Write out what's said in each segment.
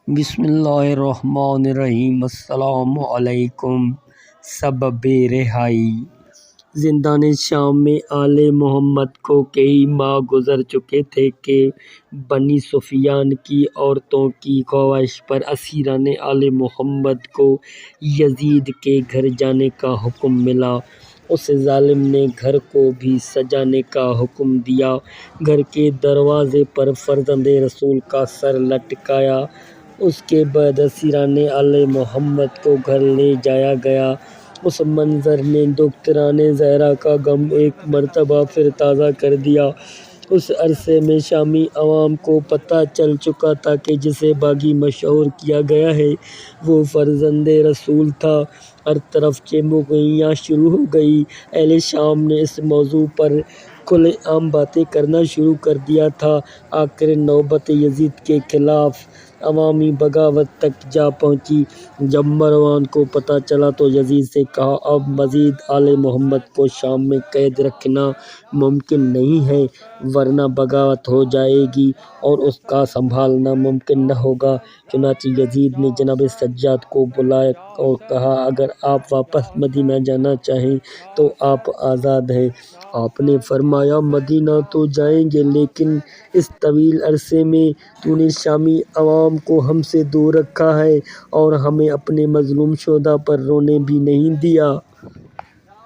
بسم اللہ الرحمن الرحیم۔ السلام علیکم۔ سبب رہائی۔ زندان شام میں آل محمد کو کئی ماہ گزر چکے تھے کہ بنی سفیان کی عورتوں کی خواہش پر اسیران آل محمد کو یزید کے گھر جانے کا حکم ملا۔ اس ظالم نے گھر کو بھی سجانے کا حکم دیا۔ گھر کے دروازے پر فرزند رسول کا سر لٹکایا۔ اس کے بعد اسیران آل محمد کو گھر لے جایا گیا۔ اس منظر نے دختران زہرا کا غم ایک مرتبہ پھر تازہ کر دیا۔ اس عرصے میں شامی عوام کو پتہ چل چکا تھا کہ جسے باغی مشہور کیا گیا ہے وہ فرزند رسول تھا۔ ہر طرف چہمگوئیاں شروع ہو گئیں۔ اہل شام نے اس موضوع پر کھلے عام باتیں کرنا شروع کر دیا تھا۔ آخر نوبت یزید کے خلاف عوامی بغاوت تک جا پہنچی۔ جب مروان کو پتہ چلا تو یزید سے کہا، اب مزید آل محمد کو شام میں قید رکھنا ممکن نہیں ہے، ورنہ بغاوت ہو جائے گی اور اس کا سنبھالنا ممکن نہ ہوگا۔ چنانچہ یزید نے جناب سجاد کو بلایا اور کہا، اگر آپ واپس مدینہ جانا چاہیں تو آپ آزاد ہیں۔ آپ نے فرمایا، مدینہ تو جائیں گے، لیکن اس طویل عرصے میں تو نے شامی عوام کو ہم سے دور رکھا ہے اور ہمیں اپنے مظلوم شہداء پر رونے بھی نہیں دیا۔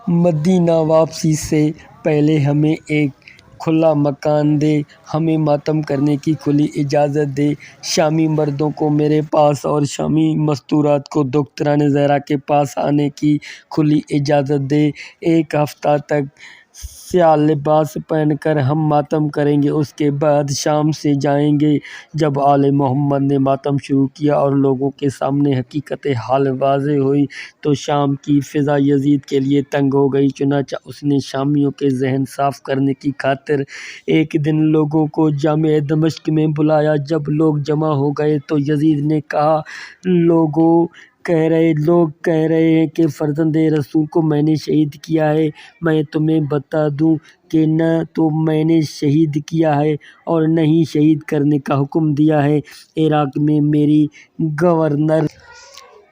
مدینہ واپسی سے پہلے ہمیں ایک کھلا مکان دے، ہمیں ماتم کرنے کی کھلی اجازت دے۔ شامی مردوں کو میرے پاس اور شامی مستورات کو دختران زہرا کے پاس آنے کی کھلی اجازت دے۔ ایک ہفتہ تک سیاہ لباس پہن کر ہم ماتم کریں گے، اس کے بعد شام سے جائیں گے۔ جب آل محمد نے ماتم شروع کیا اور لوگوں کے سامنے حقیقت حال واضح ہوئی تو شام کی فضا یزید کے لیے تنگ ہو گئی۔ چنانچہ اس نے شامیوں کے ذہن صاف کرنے کی خاطر ایک دن لوگوں کو جامع دمشق میں بلایا۔ جب لوگ جمع ہو گئے تو یزید نے کہا، لوگ کہہ رہے ہیں کہ فرزند رسول کو میں نے شہید کیا ہے۔ میں تمہیں بتا دوں کہ نہ تو میں نے شہید کیا ہے اور نہ ہی شہید کرنے کا حکم دیا ہے۔ عراق میں میری گورنر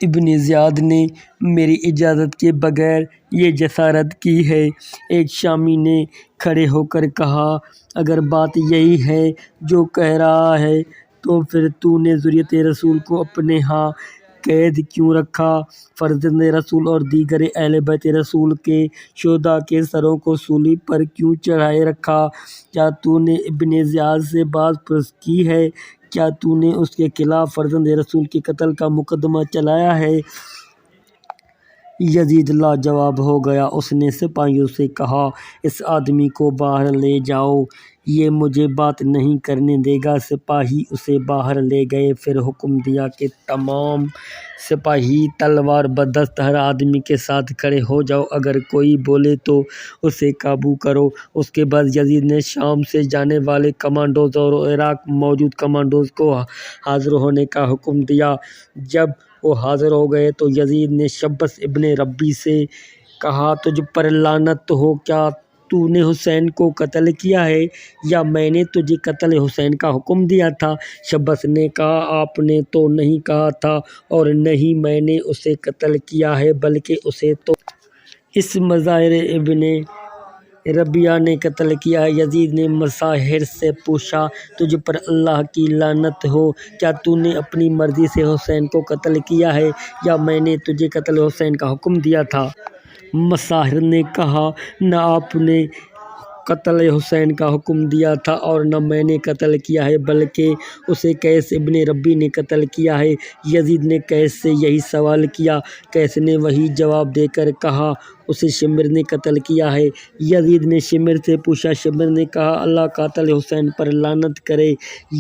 ابن زیاد نے میری اجازت کے بغیر یہ جسارت کی ہے۔ ایک شامی نے کھڑے ہو کر کہا، اگر بات یہی ہے جو کہہ رہا ہے تو پھر تو نے ذریت رسول کو اپنے ہاں قید کیوں رکھا؟ فرزند رسول اور دیگر اہل بیت رسول کے شہداء کے سروں کو سولی پر کیوں چڑھائے رکھا؟ کیا تو نے ابن زیاد سے باز پرس کی ہے؟ کیا تو نے اس کے خلاف فرزند رسول کے قتل کا مقدمہ چلایا ہے؟ یزید لاجواب ہو گیا۔ اس نے سپاہیوں سے کہا، اس آدمی کو باہر لے جاؤ، یہ مجھے بات نہیں کرنے دے گا۔ سپاہی اسے باہر لے گئے۔ پھر حکم دیا کہ تمام سپاہی تلوار بدست ہر آدمی کے ساتھ کھڑے ہو جاؤ، اگر کوئی بولے تو اسے قابو کرو۔ اس کے بعد یزید نے شام سے جانے والے کمانڈوز اور عراق موجود کمانڈوز کو حاضر ہونے کا حکم دیا۔ جب وہ حاضر ہو گئے تو یزید نے شبس ابن ربی سے کہا، تجھ پر لعنت ہو، کیا تو نے حسین کو قتل کیا ہے یا میں نے تجھے قتل حسین کا حکم دیا تھا؟ شبس نے کہا، آپ نے تو نہیں کہا تھا اور نہ ہی میں نے اسے قتل کیا ہے، بلکہ اسے تو اس مظاہر ابن ربیعہ نے قتل کیا ہے۔ یزید نے مساحر سے پوچھا، تجھ پر اللہ کی لعنت ہو، کیا تو نے اپنی مرضی سے حسین کو قتل کیا ہے یا میں نے تجھے قتل حسین کا حکم دیا تھا؟ مساحر نے کہا، نہ آپ نے قتل حسین کا حکم دیا تھا اور نہ میں نے قتل کیا ہے، بلکہ اسے قیس ابن ربی نے قتل کیا ہے۔ یزید نے قیس سے یہی سوال کیا۔ قیس نے وہی جواب دے کر کہا، اسے شمر نے قتل کیا ہے۔ یزید نے شمر سے پوچھا۔ شمر نے کہا، اللہ قاتل حسین پر لعنت کرے۔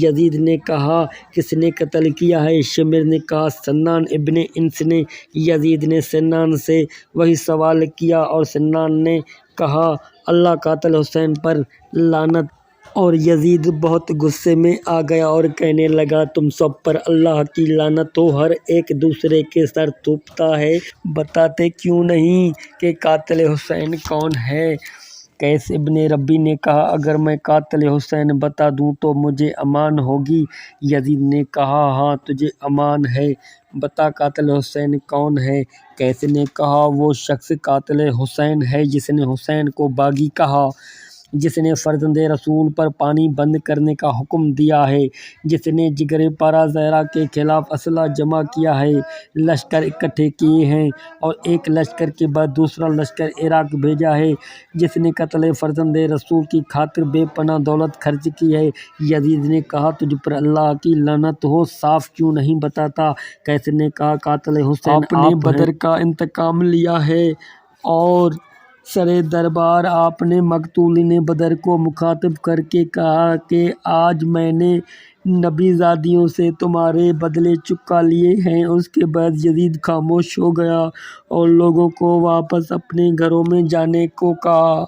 یزید نے کہا، کس نے قتل کیا ہے؟ شمر نے کہا، سنان ابن انس نے۔ یزید نے سنان سے وہی سوال کیا اور سنان نے کہا، اللہ قاتل حسین پر لعنت۔ اور یزید بہت غصے میں آ گیا اور کہنے لگا، تم سب پر اللہ کی لعنت ہو، ہر ایک دوسرے کے سر تھوپتا ہے، بتاتے کیوں نہیں کہ قاتل حسین کون ہے؟ قیس ابن ربی نے کہا اگر میں قاتل حسین بتا دوں تو مجھے امان ہوگی؟ یزید نے کہا ہاں تجھے امان ہے، بتا قاتل حسین کون ہے؟ قیس نے کہا وہ شخص قاتل حسین ہے جس نے حسین کو باغی کہا، جس نے فرزند رسول پر پانی بند کرنے کا حکم دیا ہے، جس نے جگر پارا زہرا کے خلاف اسلحہ جمع کیا ہے، لشکر اکٹھے کیے ہیں اور ایک لشکر کے بعد دوسرا لشکر عراق بھیجا ہے، جس نے قتل فرزند رسول کی خاطر بے پناہ دولت خرچ کی ہے۔ یزید نے کہا تجھ پر اللہ کی لعنت ہو، صاف کیوں نہیں بتاتا؟ قیس نے کہا قاتل حسین آپ نے بدر کا انتقام لیا ہے اور سر دربار آپ نے مقتولین بدر کو مخاطب کر کے کہا کہ آج میں نے نبی زادیوں سے تمہارے بدلے چکا لیے ہیں۔ اس کے بعد یزید خاموش ہو گیا اور لوگوں کو واپس اپنے گھروں میں جانے کو کہا۔